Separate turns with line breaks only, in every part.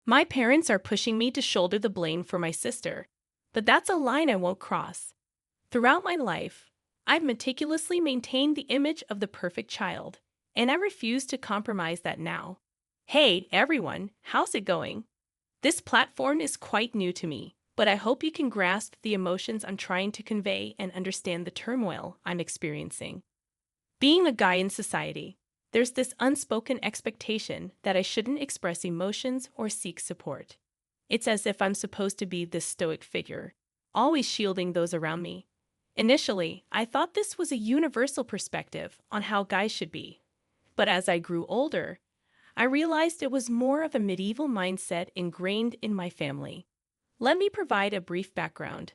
My parents are pushing me to shoulder the blame for my sister, but that's a line I won't cross. Throughout my life, I've meticulously maintained the image of the perfect child, and I refuse to compromise that now. Hey, everyone, how's it going? This platform is quite new to me, but I hope you can grasp the emotions I'm trying to convey and understand the turmoil I'm experiencing. Being a guy in society, there's this unspoken expectation that I shouldn't express emotions or seek support. It's as if I'm supposed to be this stoic figure, always shielding those around me. Initially, I thought this was a universal perspective on how guys should be. But as I grew older, I realized it was more of a medieval mindset ingrained in my family. Let me provide a brief background.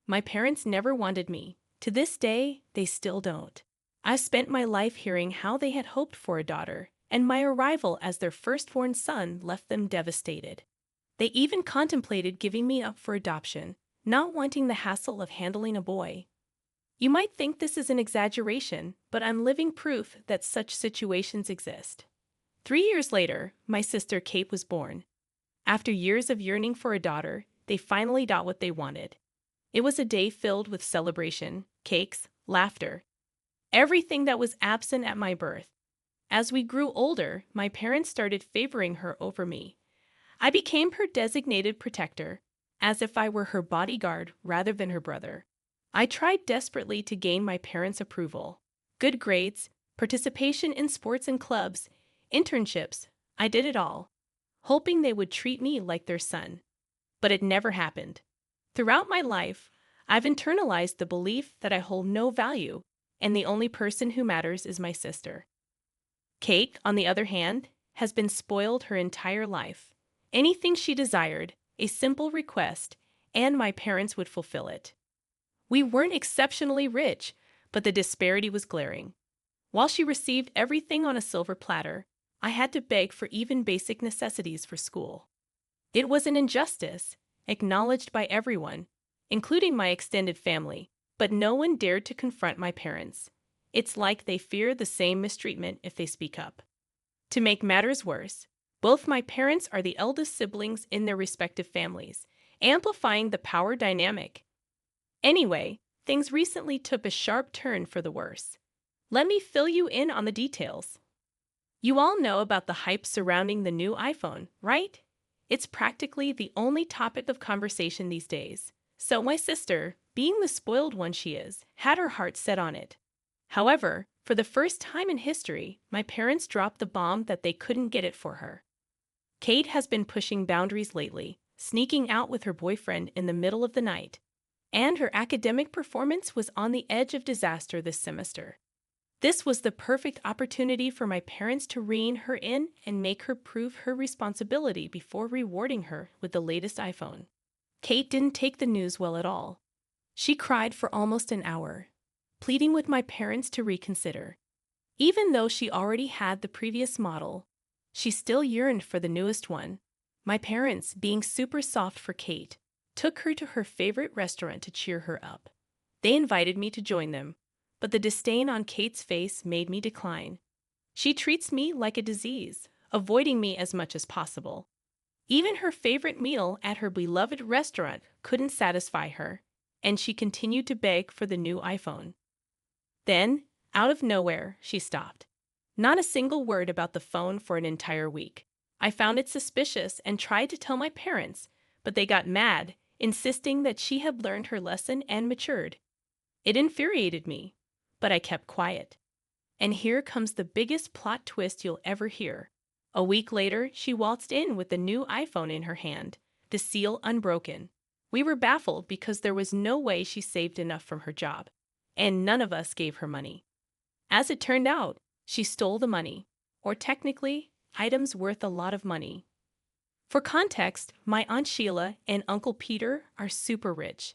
My parents never wanted me. To this day, they still don't. I spent my life hearing how they had hoped for a daughter, and my arrival as their firstborn son left them devastated. They even contemplated giving me up for adoption, not wanting the hassle of handling a boy. You might think this is an exaggeration, but I'm living proof that such situations exist. 3 years later, my sister Kate was born. After years of yearning for a daughter, they finally got what they wanted. It was a day filled with celebration, cakes, laughter, everything that was absent at my birth. As we grew older, my parents started favoring her over me. I became her designated protector, as if I were her bodyguard rather than her brother. I tried desperately to gain my parents' approval. Good grades, participation in sports and clubs, internships, I did it all, hoping they would treat me like their son. But it never happened. Throughout my life, I've internalized the belief that I hold no value, and the only person who matters is my sister. Kate, on the other hand, has been spoiled her entire life. Anything she desired, a simple request, and my parents would fulfill it. We weren't exceptionally rich, but the disparity was glaring. While she received everything on a silver platter, I had to beg for even basic necessities for school. It was an injustice, acknowledged by everyone, including my extended family, but no one dared to confront my parents. It's like they fear the same mistreatment if they speak up. To make matters worse, both my parents are the eldest siblings in their respective families, amplifying the power dynamic. Anyway, things recently took a sharp turn for the worse. Let me fill you in on the details. You all know about the hype surrounding the new iPhone, right? It's practically the only topic of conversation these days. So my sister, being the spoiled one she is, had her heart set on it. However, for the first time in history, my parents dropped the bomb that they couldn't get it for her. Kate has been pushing boundaries lately, sneaking out with her boyfriend in the middle of the night, and her academic performance was on the edge of disaster this semester. This was the perfect opportunity for my parents to rein her in and make her prove her responsibility before rewarding her with the latest iPhone. Kate didn't take the news well at all. She cried for almost an hour, pleading with my parents to reconsider. Even though she already had the previous model, she still yearned for the newest one. My parents, being super soft for Kate, took her to her favorite restaurant to cheer her up. They invited me to join them, but the disdain on Kate's face made me decline. She treats me like a disease, avoiding me as much as possible. Even her favorite meal at her beloved restaurant couldn't satisfy her, and she continued to beg for the new iPhone. Then, out of nowhere, she stopped. Not a single word about the phone for an entire week. I found it suspicious and tried to tell my parents, but they got mad, insisting that she had learned her lesson and matured. It infuriated me, but I kept quiet. And here comes the biggest plot twist you'll ever hear. A week later, she waltzed in with the new iPhone in her hand, the seal unbroken. We were baffled because there was no way she saved enough from her job, and none of us gave her money. As it turned out, she stole the money, or technically, items worth a lot of money. For context, my Aunt Sheila and Uncle Peter are super rich.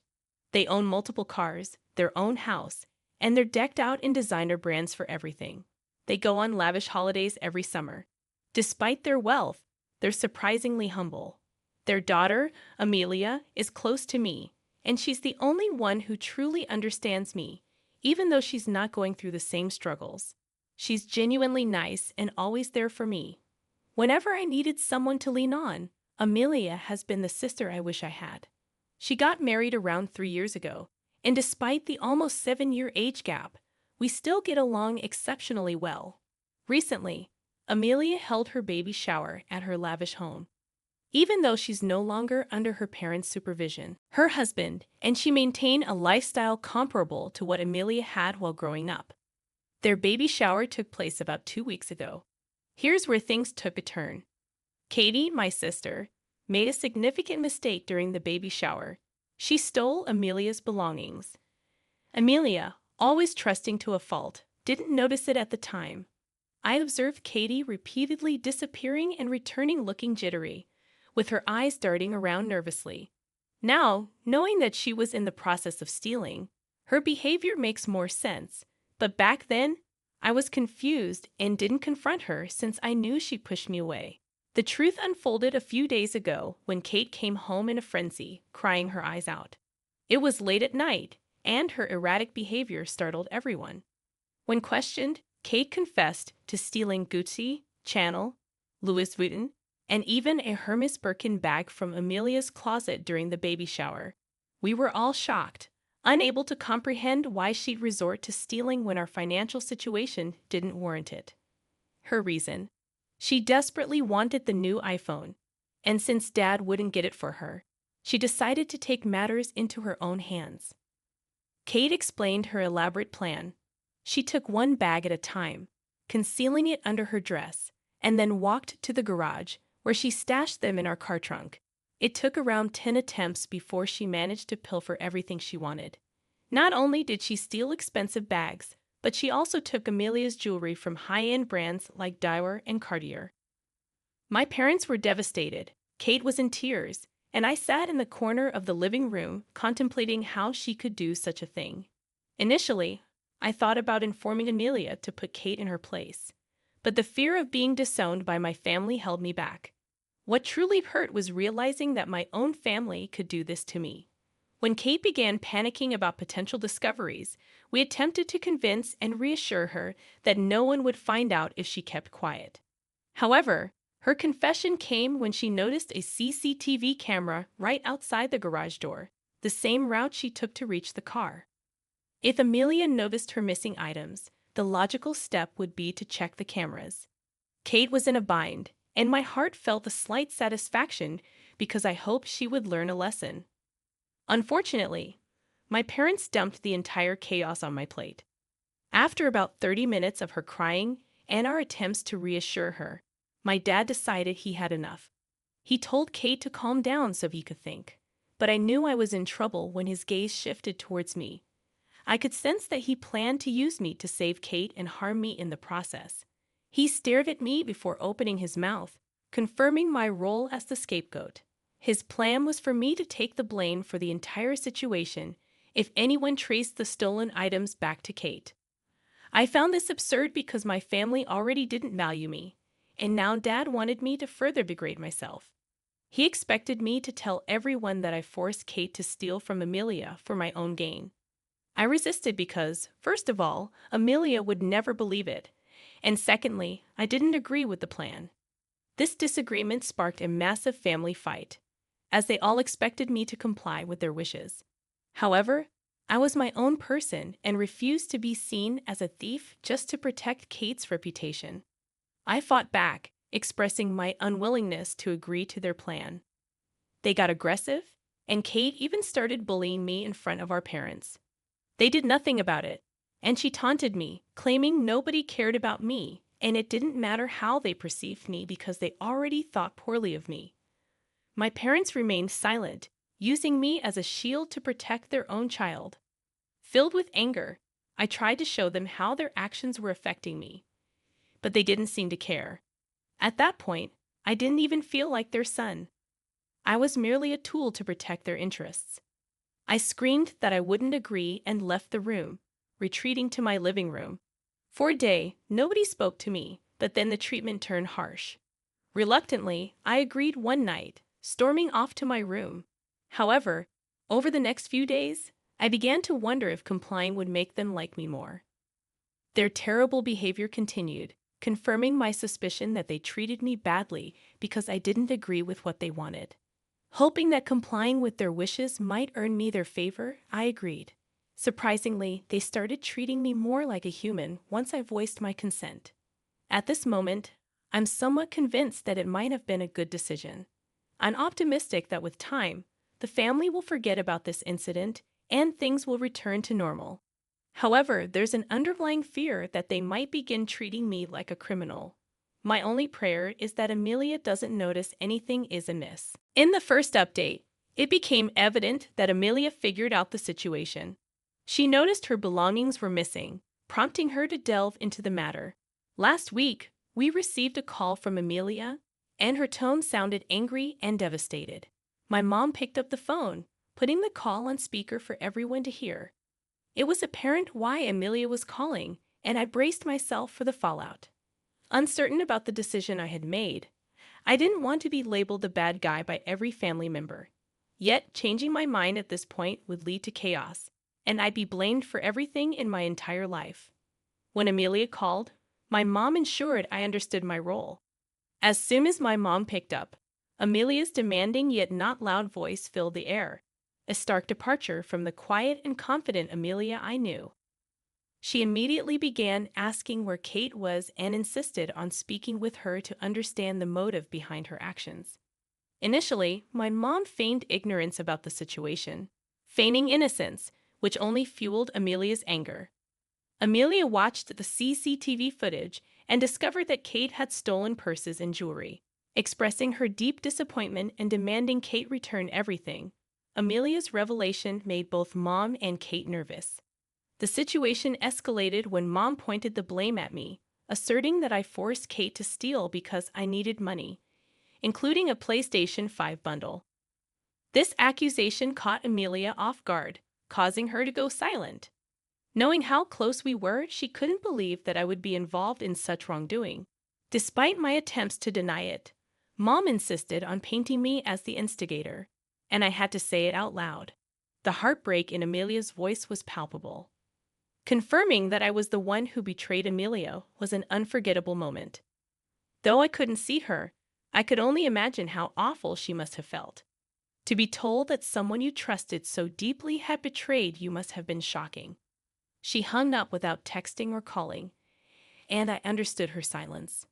They own multiple cars, their own house, and they're decked out in designer brands for everything. They go on lavish holidays every summer. Despite their wealth, they're surprisingly humble. Their daughter, Amelia, is close to me, and she's the only one who truly understands me, even though she's not going through the same struggles. She's genuinely nice and always there for me. Whenever I needed someone to lean on, Amelia has been the sister I wish I had. She got married around 3 years ago, and despite the almost 7 year age gap, we still get along exceptionally well. Recently, Amelia held her baby shower at her lavish home. Even though she's no longer under her parents' supervision, her husband and she maintain a lifestyle comparable to what Amelia had while growing up. Their baby shower took place about 2 weeks ago. Here's where things took a turn. Katie, my sister, made a significant mistake during the baby shower. She stole Amelia's belongings. Amelia, always trusting to a fault, didn't notice it at the time. I observed Katie repeatedly disappearing and returning looking jittery, with her eyes darting around nervously. Now, knowing that she was in the process of stealing, her behavior makes more sense. But back then, I was confused and didn't confront her since I knew she pushed me away. The truth unfolded a few days ago when Kate came home in a frenzy, crying her eyes out. It was late at night, and her erratic behavior startled everyone. When questioned, Kate confessed to stealing Gucci, Chanel, Louis Vuitton, and even a Hermes Birkin bag from Amelia's closet during the baby shower. We were all shocked, unable to comprehend why she'd resort to stealing when our financial situation didn't warrant it. Her reason: she desperately wanted the new iPhone, and since Dad wouldn't get it for her, she decided to take matters into her own hands. Kate explained her elaborate plan. She took one bag at a time, concealing it under her dress, and then walked to the garage, where she stashed them in our car trunk. It took around 10 attempts before she managed to pilfer everything she wanted. Not only did she steal expensive bags, but she also took Amelia's jewelry from high-end brands like Dior and Cartier. My parents were devastated. Kate was in tears, and I sat in the corner of the living room contemplating how she could do such a thing. Initially, I thought about informing Amelia to put Kate in her place, but the fear of being disowned by my family held me back. What truly hurt was realizing that my own family could do this to me. When Kate began panicking about potential discoveries, we attempted to convince and reassure her that no one would find out if she kept quiet. However, her confession came when she noticed a CCTV camera right outside the garage door, the same route she took to reach the car. If Amelia noticed her missing items, the logical step would be to check the cameras. Kate was in a bind, and my heart felt a slight satisfaction because I hoped she would learn a lesson. Unfortunately, my parents dumped the entire chaos on my plate. After about 30 minutes of her crying and our attempts to reassure her, my dad decided he had enough. He told Kate to calm down so he could think, but I knew I was in trouble when his gaze shifted towards me. I could sense that he planned to use me to save Kate and harm me in the process. He stared at me before opening his mouth, confirming my role as the scapegoat. His plan was for me to take the blame for the entire situation if anyone traced the stolen items back to Kate. I found this absurd because my family already didn't value me, and now Dad wanted me to further degrade myself. He expected me to tell everyone that I forced Kate to steal from Amelia for my own gain. I resisted because, first of all, Amelia would never believe it, and secondly, I didn't agree with the plan. This disagreement sparked a massive family fight, as they all expected me to comply with their wishes. However, I was my own person and refused to be seen as a thief just to protect Kate's reputation. I fought back, expressing my unwillingness to agree to their plan. They got aggressive, and Kate even started bullying me in front of our parents. They did nothing about it, and she taunted me, claiming nobody cared about me, and it didn't matter how they perceived me because they already thought poorly of me. My parents remained silent, using me as a shield to protect their own child. Filled with anger, I tried to show them how their actions were affecting me, but they didn't seem to care. At that point, I didn't even feel like their son. I was merely a tool to protect their interests. I screamed that I wouldn't agree and left the room, retreating to my living room. For a day, nobody spoke to me, but then the treatment turned harsh. Reluctantly, I agreed one night, storming off to my room. However, over the next few days, I began to wonder if complying would make them like me more. Their terrible behavior continued. confirming my suspicion that they treated me badly because I didn't agree with what they wanted. Hoping that complying with their wishes might earn me their favor, I agreed. Surprisingly, they started treating me more like a human once I voiced my consent. At this moment, I'm somewhat convinced that it might have been a good decision. I'm optimistic that with time, the family will forget about this incident and things will return to normal. However, there's an underlying fear that they might begin treating me like a criminal. My only prayer is that Amelia doesn't notice anything is amiss. In the first update, it became evident that Amelia figured out the situation. She noticed her belongings were missing, prompting her to delve into the matter. Last week, we received a call from Amelia, and her tone sounded angry and devastated. My mom picked up the phone, putting the call on speaker for everyone to hear. It was apparent why Amelia was calling, and I braced myself for the fallout. Uncertain about the decision I had made, I didn't want to be labeled the bad guy by every family member. Yet, changing my mind at this point would lead to chaos, and I'd be blamed for everything in my entire life. When Amelia called, my mom ensured I understood my role. As soon as my mom picked up, Amelia's demanding yet not loud voice filled the air, a stark departure from the quiet and confident Amelia I knew. She immediately began asking where Kate was and insisted on speaking with her to understand the motive behind her actions. Initially, my mom feigned ignorance about the situation, feigning innocence, which only fueled Amelia's anger. Amelia watched the CCTV footage and discovered that Kate had stolen purses and jewelry. Expressing her deep disappointment and demanding Kate return everything, Amelia's revelation made both Mom and Kate nervous. The situation escalated when Mom pointed the blame at me, asserting that I forced Kate to steal because I needed money, including a PlayStation 5 bundle. This accusation caught Amelia off guard, causing her to go silent. Knowing how close we were, she couldn't believe that I would be involved in such wrongdoing. Despite my attempts to deny it, Mom insisted on painting me as the instigator, and I had to say it out loud. The heartbreak in Amelia's voice was palpable. Confirming that I was the one who betrayed Amelia was an unforgettable moment. Though I couldn't see her, I could only imagine how awful she must have felt. To be told that someone you trusted so deeply had betrayed you must have been shocking. She hung up without texting or calling, and I understood her silence.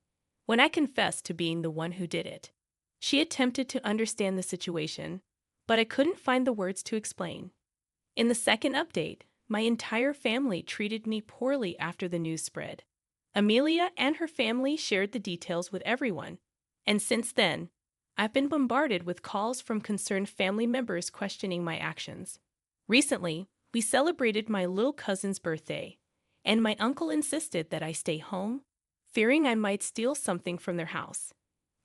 When I confessed to being the one who did it, she attempted to understand the situation, but I couldn't find the words to explain. In the second update, my entire family treated me poorly after the news spread. Amelia and her family shared the details with everyone, and since then, I've been bombarded with calls from concerned family members questioning my actions. Recently, we celebrated my little cousin's birthday, and my uncle insisted that I stay home, fearing I might steal something from their house.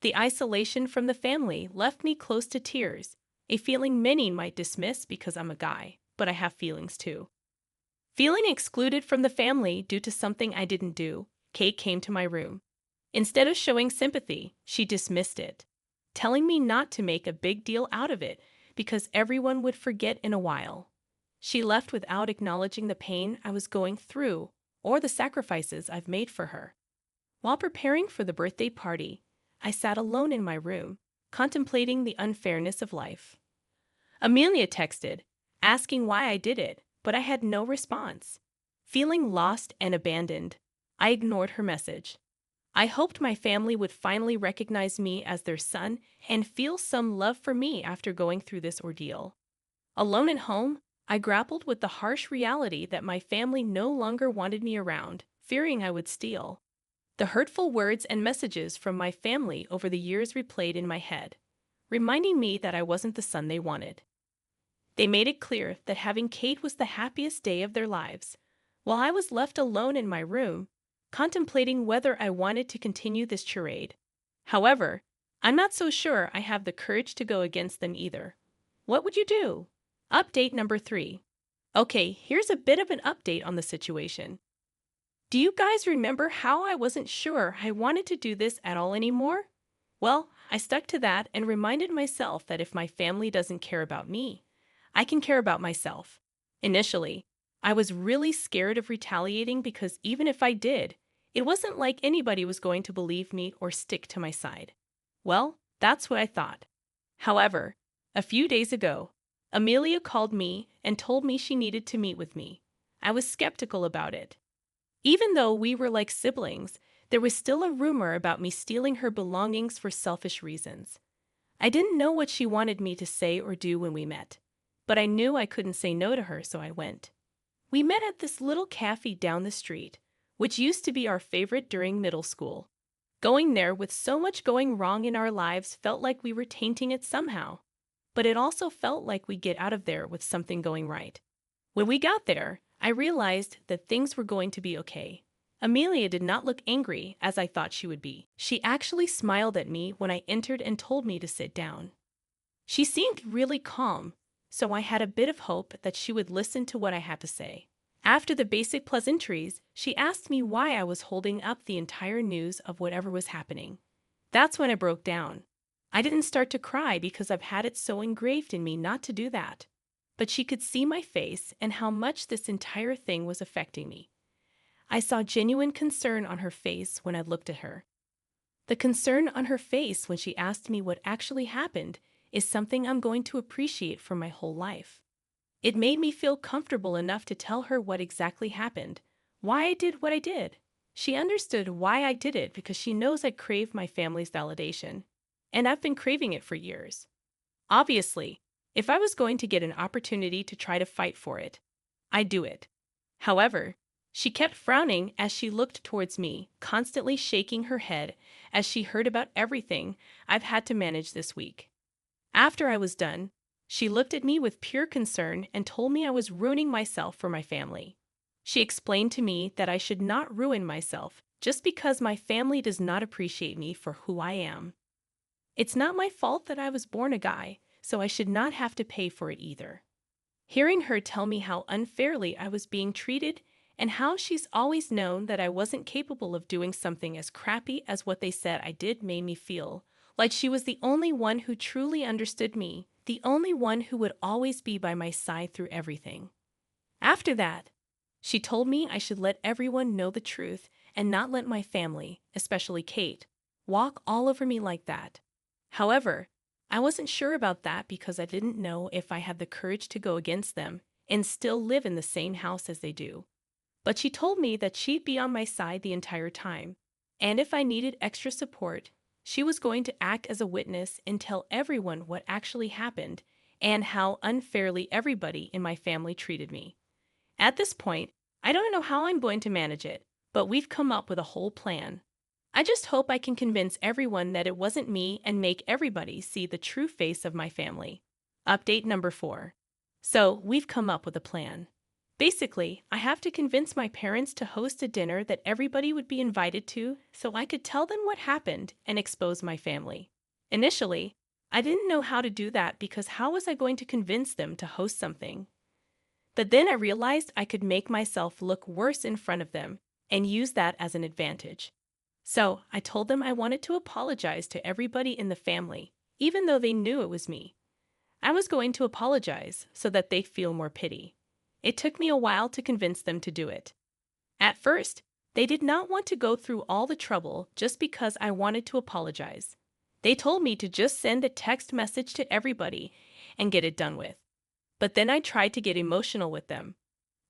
The isolation from the family left me close to tears, a feeling many might dismiss because I'm a guy, but I have feelings too. Feeling excluded from the family due to something I didn't do, Kate came to my room. Instead of showing sympathy, she dismissed it, telling me not to make a big deal out of it because everyone would forget in a while. She left without acknowledging the pain I was going through or the sacrifices I've made for her. While preparing for the birthday party, I sat alone in my room, contemplating the unfairness of life. Amelia texted, asking why I did it, but I had no response. Feeling lost and abandoned, I ignored her message. I hoped my family would finally recognize me as their son and feel some love for me after going through this ordeal. Alone at home, I grappled with the harsh reality that my family no longer wanted me around, fearing I would steal. The hurtful words and messages from my family over the years replayed in my head, reminding me that I wasn't the son they wanted. They made it clear that having Kate was the happiest day of their lives, while I was left alone in my room, contemplating whether I wanted to continue this charade. However, I'm not so sure I have the courage to go against them either. What would you do? Update number 3. Okay, here's a bit of an update on the situation. Do you guys remember how I wasn't sure I wanted to do this at all anymore? Well, I stuck to that and reminded myself that if my family doesn't care about me, I can care about myself. Initially, I was really scared of retaliating because even if I did, It wasn't like anybody was going to believe me or stick to my side. Well, that's what I thought. However, a few days ago, Amelia called me and told me she needed to meet with me. I was skeptical about it. Even though we were like siblings, there was still a rumor about me stealing her belongings for selfish reasons. I didn't know what she wanted me to say or do when we met, but I knew I couldn't say no to her, so I went. We met at this little cafe down the street, which used to be our favorite during middle school. Going there with so much going wrong in our lives felt like we were tainting it somehow, but it also felt like we'd get out of there with something going right. When we got there, I realized that things were going to be okay. Amelia did not look angry as I thought she would be. She actually smiled at me when I entered and told me to sit down. She seemed really calm, so I had a bit of hope that she would listen to what I had to say. After the basic pleasantries, she asked me why I was holding up the entire news of whatever was happening. That's when I broke down. I didn't start to cry because I've had it so engraved in me not to do that. But she could see my face and how much this entire thing was affecting me. I saw genuine concern on her face when I looked at her. The concern on her face when she asked me what actually happened is something I'm going to appreciate for my whole life. It made me feel comfortable enough to tell her what exactly happened, why I did what I did. She understood why I did it because she knows I crave my family's validation, and I've been craving it for years. Obviously, if I was going to get an opportunity to try to fight for it, I'd do it. However, she kept frowning as she looked towards me, constantly shaking her head as she heard about everything I've had to manage this week. After I was done, she looked at me with pure concern and told me I was ruining myself for my family. She explained to me that I should not ruin myself just because my family does not appreciate me for who I am. It's not my fault that I was born a guy, so I should not have to pay for it either. Hearing her tell me how unfairly I was being treated and how she's always known that I wasn't capable of doing something as crappy as what they said I did made me feel like she was the only one who truly understood me, the only one who would always be by my side through everything. After that, she told me I should let everyone know the truth and not let my family, especially Kate, walk all over me like that. However, I wasn't sure about that because I didn't know if I had the courage to go against them and still live in the same house as they do. But she told me that she'd be on my side the entire time, and if I needed extra support, she was going to act as a witness and tell everyone what actually happened and how unfairly everybody in my family treated me. At this point, I don't know how I'm going to manage it, but we've come up with a whole plan. I just hope I can convince everyone that it wasn't me and make everybody see the true face of my family. Update number 4. So, we've come up with a plan. Basically, I have to convince my parents to host a dinner that everybody would be invited to so I could tell them what happened and expose my family. Initially, I didn't know how to do that because how was I going to convince them to host something? But then I realized I could make myself look worse in front of them and use that as an advantage. So I told them I wanted to apologize to everybody in the family, even though they knew it was me. I was going to apologize so that they feel more pity. It took me a while to convince them to do it. At first, they did not want to go through all the trouble just because I wanted to apologize. They told me to just send a text message to everybody and get it done with. But then I tried to get emotional with them.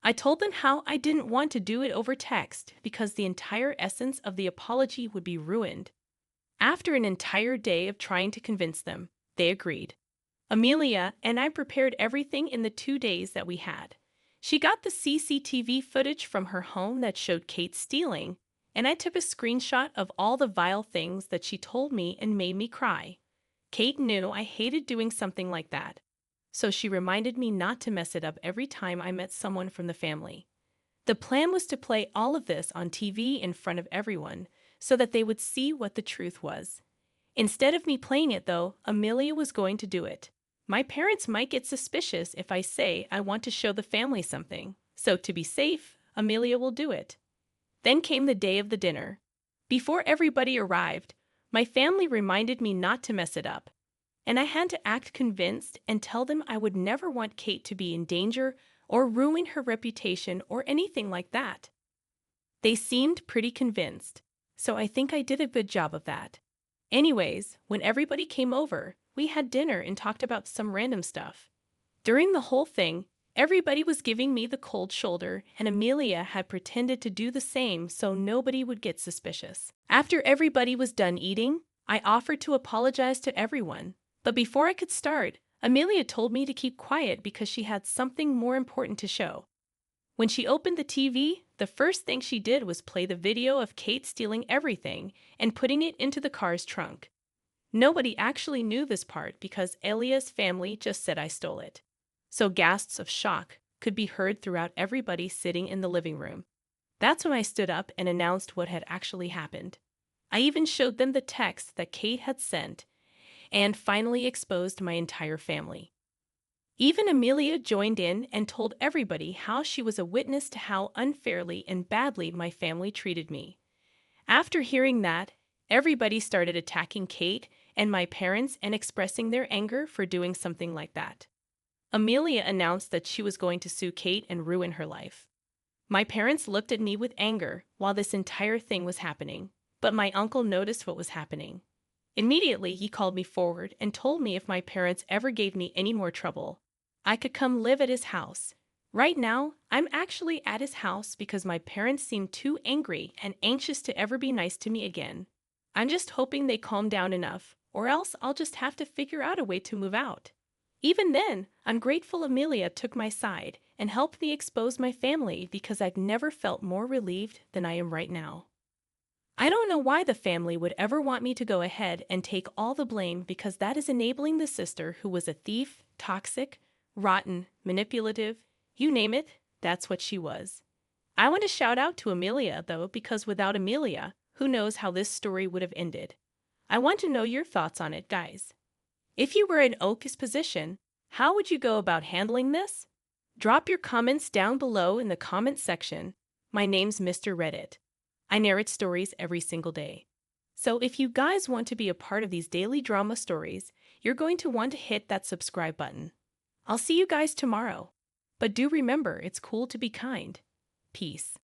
I told them how I didn't want to do it over text because the entire essence of the apology would be ruined. After an entire day of trying to convince them, they agreed. Amelia and I prepared everything in the 2 days that we had. She got the CCTV footage from her home that showed Kate stealing, and I took a screenshot of all the vile things that she told me and made me cry. Kate knew I hated doing something like that, so she reminded me not to mess it up every time I met someone from the family. The plan was to play all of this on TV in front of everyone so that they would see what the truth was. Instead of me playing it, though, Amelia was going to do it. My parents might get suspicious if I say I want to show the family something, so to be safe, Amelia will do it. Then came the day of the dinner. Before everybody arrived, my family reminded me not to mess it up, and I had to act convinced and tell them I would never want Kate to be in danger or ruin her reputation or anything like that. They seemed pretty convinced, so I think I did a good job of that. Anyways, when everybody came over, we had dinner and talked about some random stuff. During the whole thing, everybody was giving me the cold shoulder, and Amelia had pretended to do the same so nobody would get suspicious. After everybody was done eating, I offered to apologize to everyone. But before I could start, Amelia told me to keep quiet because she had something more important to show. When she opened the TV, the first thing she did was play the video of Kate stealing everything and putting it into the car's trunk. Nobody actually knew this part because Elia's family just said I stole it. So gasps of shock could be heard throughout everybody sitting in the living room. That's when I stood up and announced what had actually happened. I even showed them the text that Kate had sent and finally exposed my entire family. Even Amelia joined in and told everybody how she was a witness to how unfairly and badly my family treated me. After hearing that, everybody started attacking Kate and my parents and expressing their anger for doing something like that. Amelia announced that she was going to sue Kate and ruin her life. My parents looked at me with anger while this entire thing was happening, but my uncle noticed what was happening. Immediately, he called me forward and told me if my parents ever gave me any more trouble, I could come live at his house. Right now, I'm actually at his house because my parents seem too angry and anxious to ever be nice to me again. I'm just hoping they calm down enough, or else I'll just have to figure out a way to move out. Even then, I'm grateful Amelia took my side and helped me expose my family because I've never felt more relieved than I am right now. I don't know why the family would ever want me to go ahead and take all the blame because that is enabling the sister who was a thief, toxic, rotten, manipulative, you name it, that's what she was. I want to shout out to Amelia, though, because without Amelia, who knows how this story would have ended. I want to know your thoughts on it, guys. If you were in Oka's position, how would you go about handling this? Drop your comments down below in the comment section. My name's Mr. Reddit. I narrate stories every single day. So if you guys want to be a part of these daily drama stories, you're going to want to hit that subscribe button. I'll see you guys tomorrow. But do remember, it's cool to be kind. Peace.